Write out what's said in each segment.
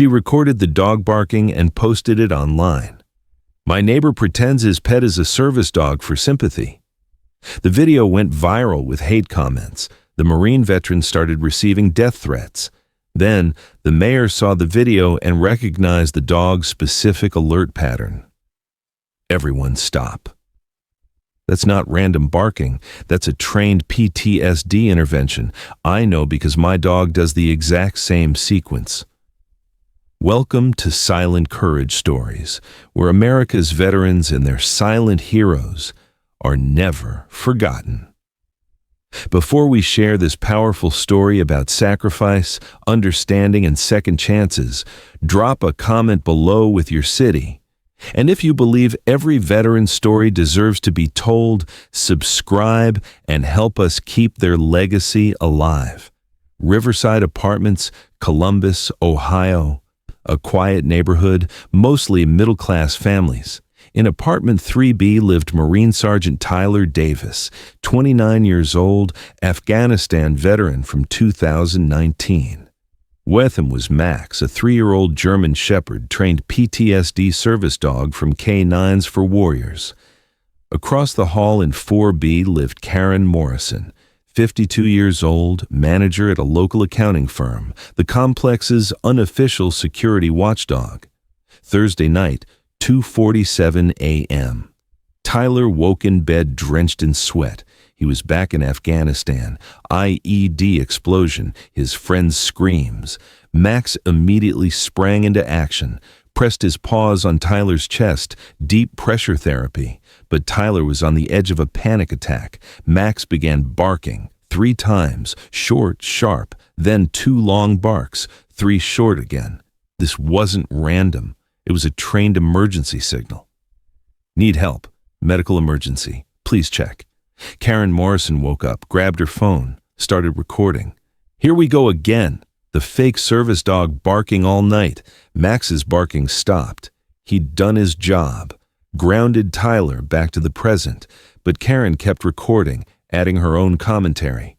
She recorded the dog barking and posted it online. My neighbor pretends his pet is a service dog for sympathy. The video went viral with hate comments. The Marine veteran started receiving death threats. Then, the mayor saw the video and recognized the dog's specific alert pattern. Everyone stop. That's not random barking. That's a trained PTSD intervention. I know because my dog does the exact same sequence. Welcome to Silent Courage Stories, where America's veterans and their silent heroes are never forgotten. Before we share this powerful story about sacrifice, understanding, and second chances, drop a comment below with your city. And if you believe every veteran's story deserves to be told, subscribe and help us keep their legacy alive. Riverside Apartments, Columbus, Ohio. A quiet neighborhood, mostly middle-class families. In apartment 3B lived Marine Sergeant Tyler Davis, 29 years old, Afghanistan veteran from 2019. With him was Max, a 3-year-old German Shepherd trained PTSD service dog from K9s for Warriors. Across the hall in 4B lived Karen Morrison, 52 years old, manager at a local accounting firm, the complex's unofficial security watchdog. Thursday night, 2:47 a.m. Tyler woke in bed drenched in sweat. He was back in Afghanistan. IED explosion, his friend's screams. Max immediately sprang into action, pressed his paws on Tyler's chest, deep pressure therapy. But Tyler was on the edge of a panic attack. Max began barking 3 times, short, sharp, then 2 long barks, 3 short again. This wasn't random. It was a trained emergency signal. Need help. Medical emergency. Please check. Karen Morrison woke up, grabbed her phone, started recording. Here we go again. The fake service dog barking all night. Max's barking stopped. He'd done his job. Grounded Tyler back to the present. But Karen kept recording, adding her own commentary.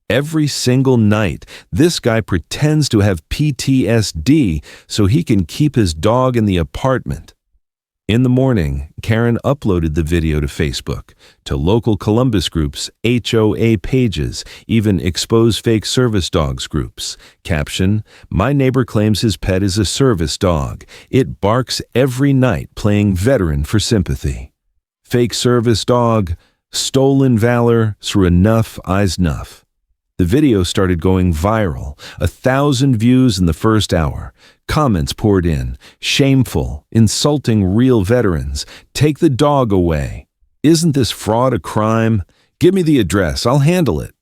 Every single night, this guy pretends to have PTSD so he can keep his dog in the apartment. In the morning, Karen uploaded the video to Facebook, to local Columbus groups, HOA pages, even expose fake service dogs groups. Caption, "My neighbor claims his pet is a service dog. It barks every night playing veteran for sympathy. Fake service dog, stolen valor through enough eyes enough." The video started going viral, 1,000 views in the first hour. Comments poured in, shameful, insulting real veterans, take the dog away. Isn't this fraud a crime? Give me the address, I'll handle it.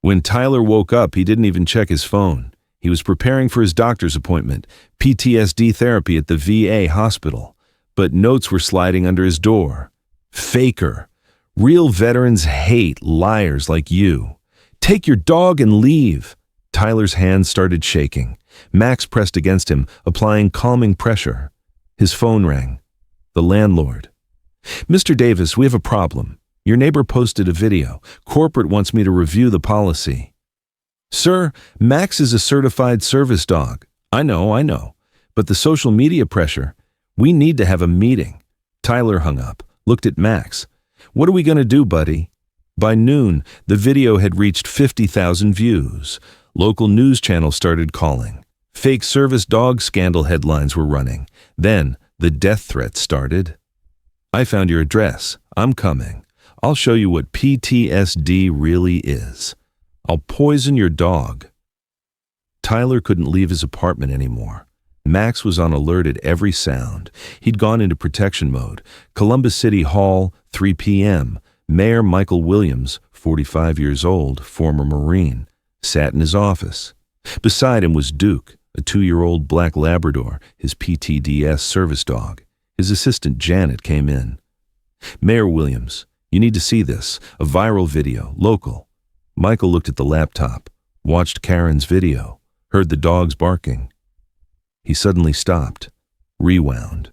When Tyler woke up, he didn't even check his phone. He was preparing for his doctor's appointment, PTSD therapy at the VA hospital. But notes were sliding under his door. Faker. Real veterans hate liars like you. Take your dog and leave. Tyler's hands started shaking. Max pressed against him, applying calming pressure. His phone rang. The landlord. "Mr. Davis, we have a problem. Your neighbor posted a video. Corporate wants me to review the policy." "Sir, Max is a certified service dog." I know. But the social media pressure. We need to have a meeting." Tyler hung up, looked at Max. "What are we going to do, buddy?" By noon, the video had reached 50,000 views. Local news channels started calling. Fake service dog scandal headlines were running. Then, the death threats started. "I found your address. I'm coming. I'll show you what PTSD really is. I'll poison your dog." Tyler couldn't leave his apartment anymore. Max was on alert at every sound. He'd gone into protection mode. Columbus City Hall, 3 p.m. Mayor Michael Williams, 45 years old, former Marine, sat in his office. Beside him was Duke, a 2-year-old black Labrador, his PTDS service dog. His assistant Janet came in. "Mayor Williams, you need to see this, a viral video, local." Michael looked at the laptop, watched Karen's video, heard the dogs barking. He suddenly stopped, rewound,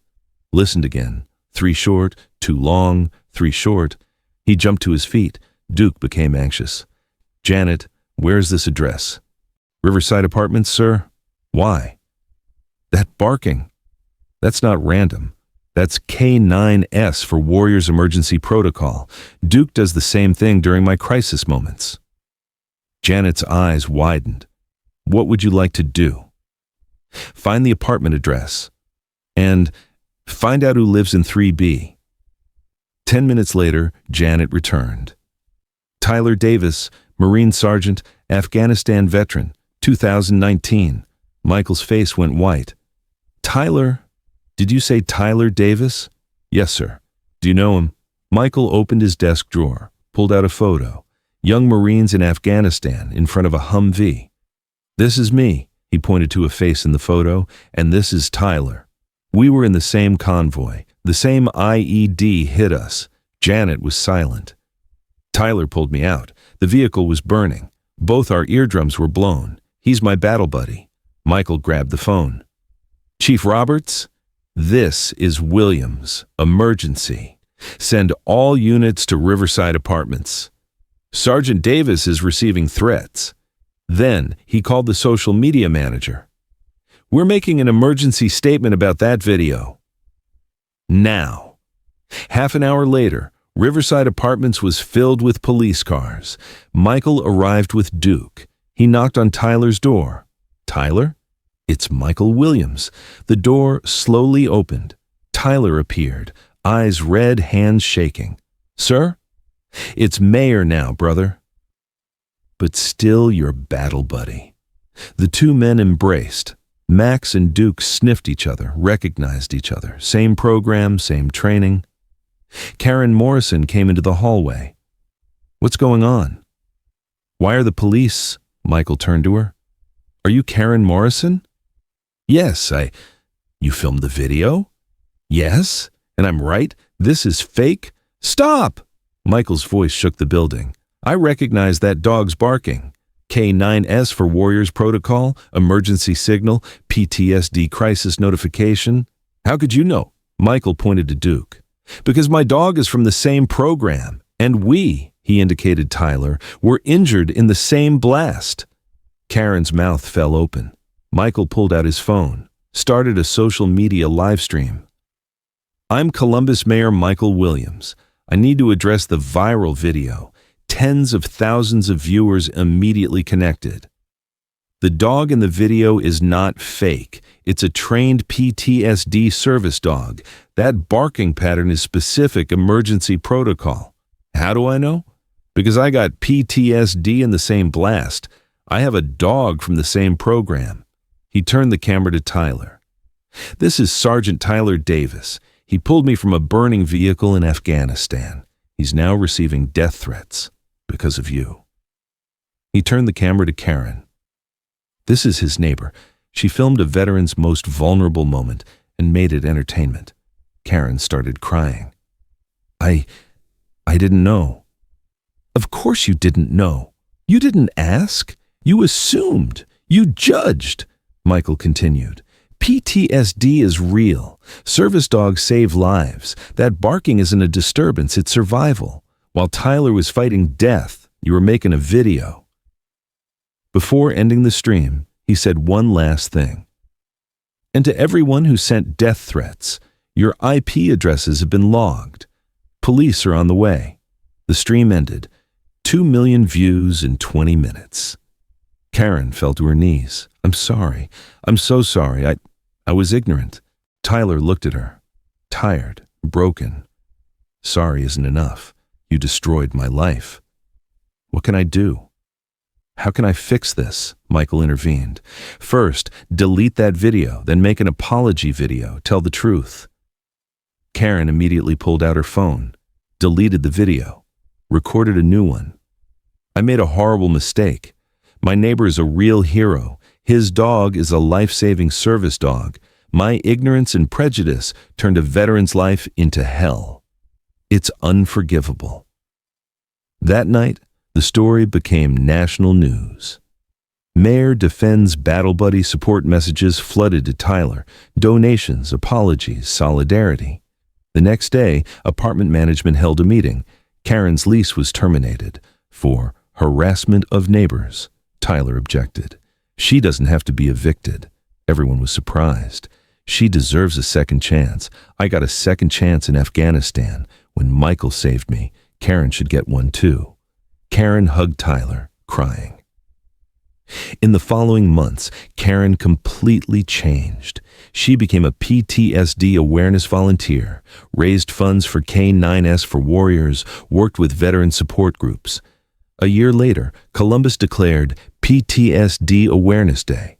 listened again, 3 short, 2 long, 3 short. He jumped to his feet. Duke became anxious. "Janet, where's this address?" "Riverside Apartments, sir." "Why?" That barking. That's not random. That's K9S for Warriors Emergency Protocol. Duke does the same thing during my crisis moments. Janet's eyes widened. What would you like to do? Find the apartment address. And find out who lives in 3B. 10 minutes later, Janet returned. Tyler Davis, Marine Sergeant, Afghanistan veteran, 2019. Michael's face went white. Tyler, did you say Tyler Davis? Yes, sir. Do you know him? Michael opened his desk drawer, pulled out a photo. Young Marines in Afghanistan in front of a Humvee. This is me, he pointed to a face in the photo, and this is Tyler. We were in the same convoy. The same IED hit us. Janet was silent. Tyler pulled me out. The vehicle was burning. Both our eardrums were blown. He's my battle buddy. Michael grabbed the phone. Chief Roberts, this is Williams. Emergency. Send all units to Riverside Apartments. Sergeant Davis is receiving threats. Then he called the social media manager. We're making an emergency statement about that video. Now. Half an hour later, Riverside Apartments was filled with police cars. Michael arrived with Duke. He knocked on Tyler's door. Tyler? It's Michael Williams. The door slowly opened. Tyler appeared, eyes red, hands shaking. Sir? It's Mayor now, brother. But still your battle buddy. The two men embraced. Max and Duke sniffed each other, recognized each other. Same program, same training. Karen Morrison came into the hallway. What's going on? Why are the police? Michael turned to her. Are you Karen Morrison? Yes, You filmed the video? Yes, and I'm right. This is fake. Stop! Michael's voice shook the building. I recognize that dog's barking. K9S for Warriors Protocol, emergency signal, PTSD crisis notification. How could you know? Michael pointed to Duke. Because my dog is from the same program, and we, he indicated Tyler, were injured in the same blast. Karen's mouth fell open. Michael pulled out his phone, started a social media live stream. I'm Columbus Mayor Michael Williams. I need to address the viral video. Tens of thousands of viewers immediately connected. The dog in the video is not fake. It's a trained PTSD service dog. That barking pattern is specific emergency protocol. How do I know? Because I got PTSD in the same blast. I have a dog from the same program. He turned the camera to Tyler. This is Sergeant Tyler Davis. He pulled me from a burning vehicle in Afghanistan. He's now receiving death threats because of you. He turned the camera to Karen. This is his neighbor. She filmed a veteran's most vulnerable moment and made it entertainment. Karen started crying. I didn't know. Of course you didn't know. You didn't ask. You assumed. You judged. Michael continued. PTSD is real. Service dogs save lives. That barking isn't a disturbance, it's survival. While Tyler was fighting death, you were making a video. Before ending the stream, he said one last thing. And to everyone who sent death threats, your IP addresses have been logged. Police are on the way. The stream ended. 2 million views in 20 minutes. Karen fell to her knees. I'm sorry. I'm so sorry. I was ignorant. Tyler looked at her. Tired, broken. Sorry isn't enough. You destroyed my life. What can I do? How can I fix this? Michael intervened. First, delete that video, then make an apology video. Tell the truth. Karen immediately pulled out her phone, deleted the video, recorded a new one. I made a horrible mistake. My neighbor is a real hero. His dog is a life-saving service dog. My ignorance and prejudice turned a veteran's life into hell. It's unforgivable. That night, the story became national news. Mayor defends battle buddy support messages flooded to Tyler. Donations, apologies, solidarity. The next day, apartment management held a meeting. Karen's lease was terminated for harassment of neighbors. Tyler objected. She doesn't have to be evicted. Everyone was surprised. She deserves a second chance. I got a second chance in Afghanistan. When Michael saved me, Karen should get one too. Karen hugged Tyler, crying. In the following months, Karen completely changed. She became a PTSD awareness volunteer, raised funds for K9S for Warriors, worked with veteran support groups. A year later, Columbus declared PTSD Awareness Day.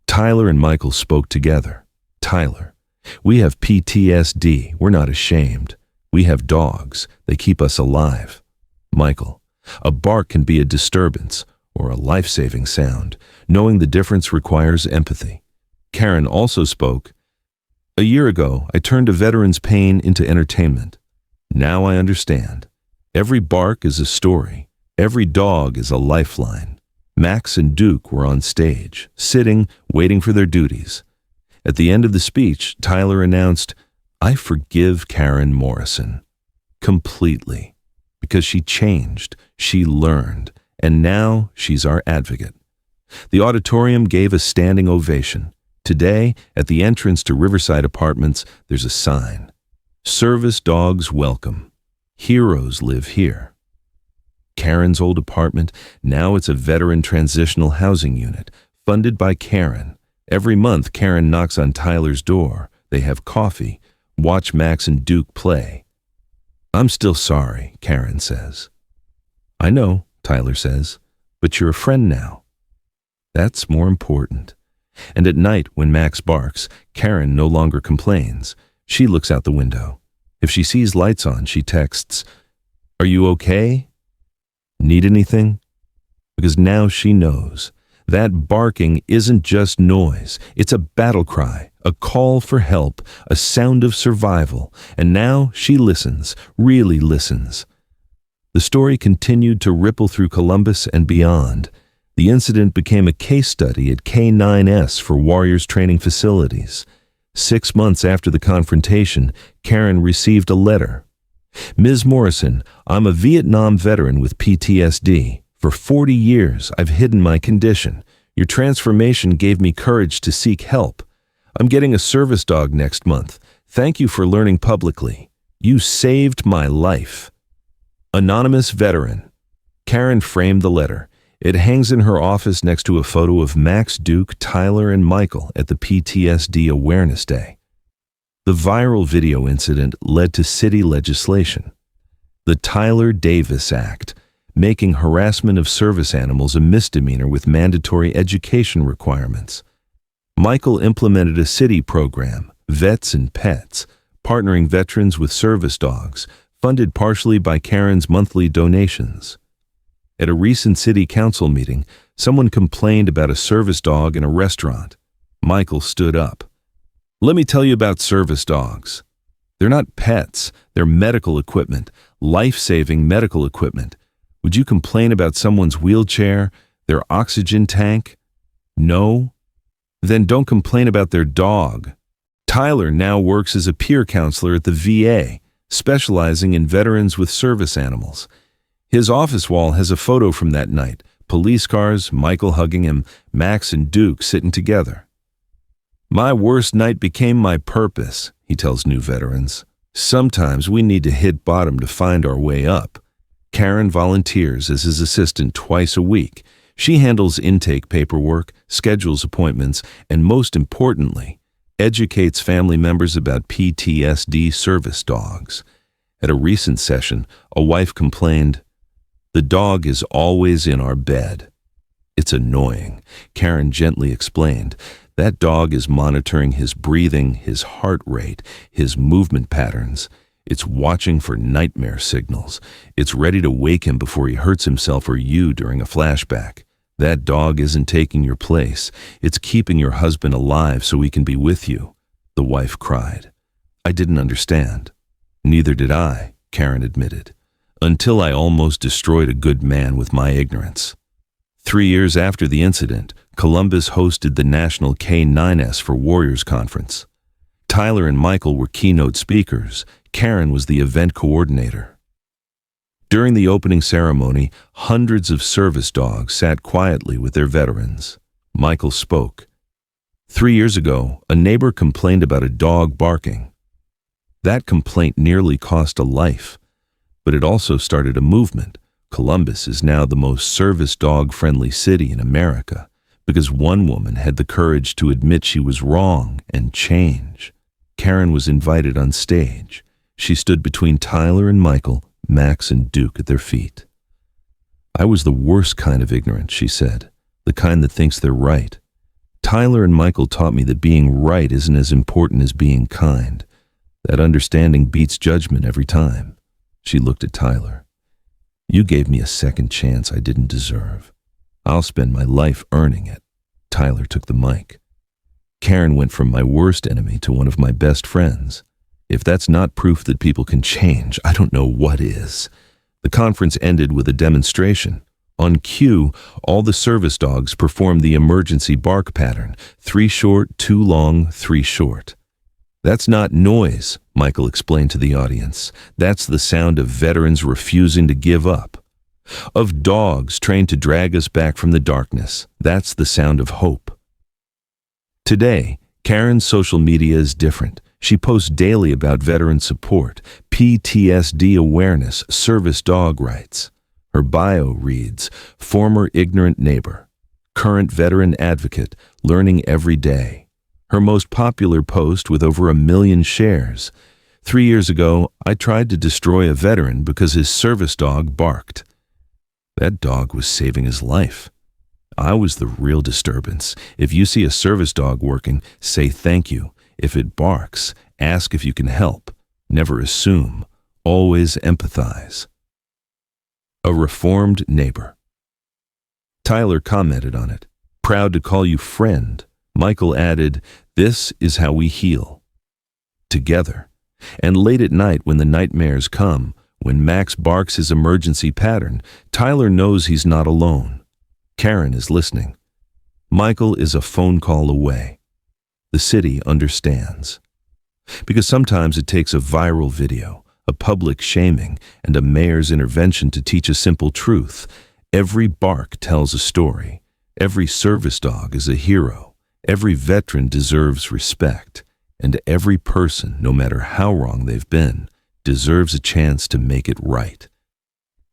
Tyler and Michael spoke together. Tyler, we have PTSD. We're not ashamed. We have dogs. They keep us alive. Michael, a bark can be a disturbance or a life-saving sound. Knowing the difference requires empathy. Karen also spoke. A year ago, I turned a veteran's pain into entertainment. Now I understand. Every bark is a story. Every dog is a lifeline. Max and Duke were on stage, sitting, waiting for their duties. At the end of the speech, Tyler announced, I forgive Karen Morrison. Completely. Because she changed, she learned, and now she's our advocate. The auditorium gave a standing ovation. Today, at the entrance to Riverside Apartments, there's a sign. Service dogs welcome. Heroes live here. Karen's old apartment, now it's a veteran transitional housing unit, funded by Karen. Every month, Karen knocks on Tyler's door. They have coffee, watch Max and Duke play. I'm still sorry, Karen says. I know, Tyler says, but you're a friend now. That's more important. And at night, when Max barks, Karen no longer complains. She looks out the window. If she sees lights on, she texts, Are you okay? Need anything? Because now she knows. That barking isn't just noise. It's a battle cry, a call for help, a sound of survival. And now she listens, really listens. The story continued to ripple through Columbus and beyond. The incident became a case study at K9S for Warriors training facilities. 6 months after the confrontation, Karen received a letter. Ms. Morrison, I'm a Vietnam veteran with PTSD. For 40 years, I've hidden my condition. Your transformation gave me courage to seek help. I'm getting a service dog next month. Thank you for learning publicly. You saved my life. Anonymous veteran. Karen framed the letter. It hangs in her office next to a photo of Max, Duke, Tyler, and Michael at the PTSD Awareness Day. The viral video incident led to city legislation. The Tyler Davis Act, making harassment of service animals a misdemeanor with mandatory education requirements. Michael implemented a city program, Vets and Pets, partnering veterans with service dogs, funded partially by Karen's monthly donations. At a recent city council meeting, someone complained about a service dog in a restaurant. Michael stood up. Let me tell you about service dogs. They're not pets, they're medical equipment, life-saving medical equipment. Would you complain about someone's wheelchair, their oxygen tank? No? Then don't complain about their dog. Tyler now works as a peer counselor at the VA, specializing in veterans with service animals. His office wall has a photo from that night, police cars, Michael hugging him, Max and Duke sitting together. My worst night became my purpose, he tells new veterans. Sometimes we need to hit bottom to find our way up. Karen volunteers as his assistant twice a week. She handles intake paperwork, schedules appointments, and most importantly, educates family members about PTSD service dogs. At a recent session, a wife complained, "The dog is always in our bed." "It's annoying," Karen gently explained. "That dog is monitoring his breathing, his heart rate, his movement patterns. It's watching for nightmare signals. It's ready to wake him before he hurts himself or you during a flashback. That dog isn't taking your place. It's keeping your husband alive so he can be with you," the wife cried. "I didn't understand." "Neither did I," Karen admitted, "until I almost destroyed a good man with my ignorance." 3 years after the incident, Columbus hosted the National K9S for Warriors Conference. Tyler and Michael were keynote speakers. Karen was the event coordinator. During the opening ceremony, hundreds of service dogs sat quietly with their veterans. Michael spoke. 3 years ago, a neighbor complained about a dog barking. That complaint nearly cost a life, but it also started a movement. Columbus is now the most service dog-friendly city in America because one woman had the courage to admit she was wrong and change. Karen was invited on stage. She stood between Tyler and Michael, Max and Duke at their feet. "I was the worst kind of ignorant," she said, "the kind that thinks they're right. Tyler and Michael taught me that being right isn't as important as being kind. That understanding beats judgment every time." She looked at Tyler. "You gave me a second chance I didn't deserve. I'll spend my life earning it." Tyler took the mic. "Karen went from my worst enemy to one of my best friends. If that's not proof that people can change, I don't know what is." The conference ended with a demonstration. On cue, all the service dogs performed the emergency bark pattern: 3 short, 2 long, 3 short. "That's not noise," Michael explained to the audience. "That's the sound of veterans refusing to give up. Of dogs trained to drag us back from the darkness. That's the sound of hope." Today, Karen's social media is different. She posts daily about veteran support, PTSD awareness, service dog rights. Her bio reads, "Former ignorant neighbor, current veteran advocate, learning every day." Her most popular post with over 1 million shares. 3 years ago, I tried to destroy a veteran because his service dog barked. That dog was saving his life. I was the real disturbance. If you see a service dog working, say thank you. If it barks, ask if you can help. Never assume. Always empathize. A reformed neighbor. Tyler commented on it. "Proud to call you friend." Michael added, "This is how we heal. Together." And late at night when the nightmares come, when Max barks his emergency pattern, Tyler knows he's not alone. Karen is listening. Michael is a phone call away. The city understands. Because sometimes it takes a viral video, a public shaming, and a mayor's intervention to teach a simple truth. Every bark tells a story. Every service dog is a hero. Every veteran deserves respect. And every person, no matter how wrong they've been, deserves a chance to make it right.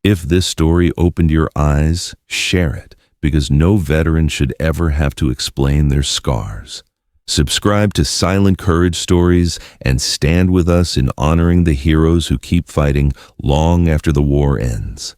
If this story opened your eyes, share it, because no veteran should ever have to explain their scars. Subscribe to Silent Courage Stories and stand with us in honoring the heroes who keep fighting long after the war ends.